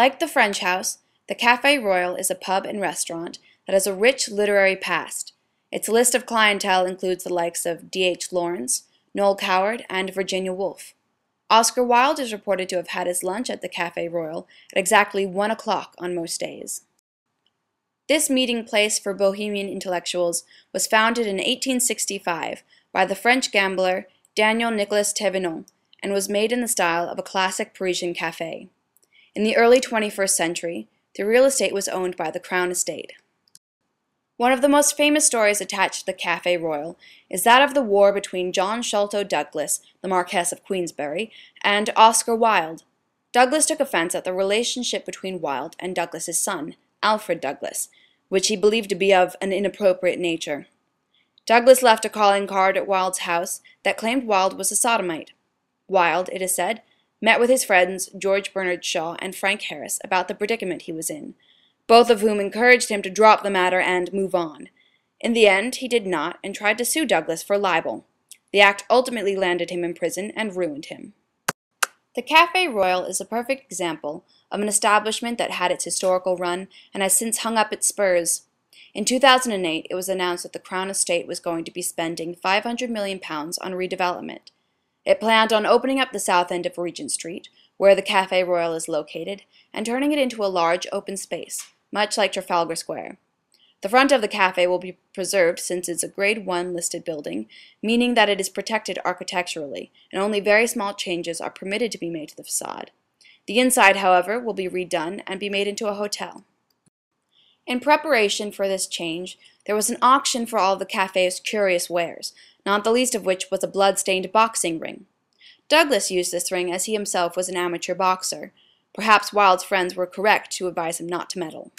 Like the French House, the Café Royal is a pub and restaurant that has a rich literary past. Its list of clientele includes the likes of D.H. Lawrence, Noel Coward, and Virginia Woolf. Oscar Wilde is reported to have had his lunch at the Café Royal at exactly 1 o'clock on most days. This meeting place for Bohemian intellectuals was founded in 1865 by the French gambler Daniel Nicolas Thévenot and was made in the style of a classic Parisian café. In the early 21st century, the real estate was owned by the Crown Estate. One of the most famous stories attached to the Café Royal is that of the war between John Sholto Douglas, the Marquess of Queensberry, and Oscar Wilde. Douglas took offense at the relationship between Wilde and Douglas's son, Alfred Douglas, which he believed to be of an inappropriate nature. Douglas left a calling card at Wilde's house that claimed Wilde was a sodomite. Wilde, it is said, met with his friends George Bernard Shaw and Frank Harris about the predicament he was in, both of whom encouraged him to drop the matter and move on. In the end, he did not and tried to sue Douglas for libel. The act ultimately landed him in prison and ruined him. The Café Royal is a perfect example of an establishment that had its historical run and has since hung up its spurs. In 2008, it was announced that the Crown Estate was going to be spending £500 million on redevelopment. It planned on opening up the south end of Regent Street, where the Café Royal is located, and turning it into a large open space, much like Trafalgar Square. The front of the café will be preserved since it's a Grade 1 listed building, meaning that it is protected architecturally, and only very small changes are permitted to be made to the facade. The inside, however, will be redone and be made into a hotel. In preparation for this change, there was an auction for all of the café's curious wares, not the least of which was a blood-stained boxing ring. Douglas used this ring as he himself was an amateur boxer. Perhaps Wilde's friends were correct to advise him not to meddle.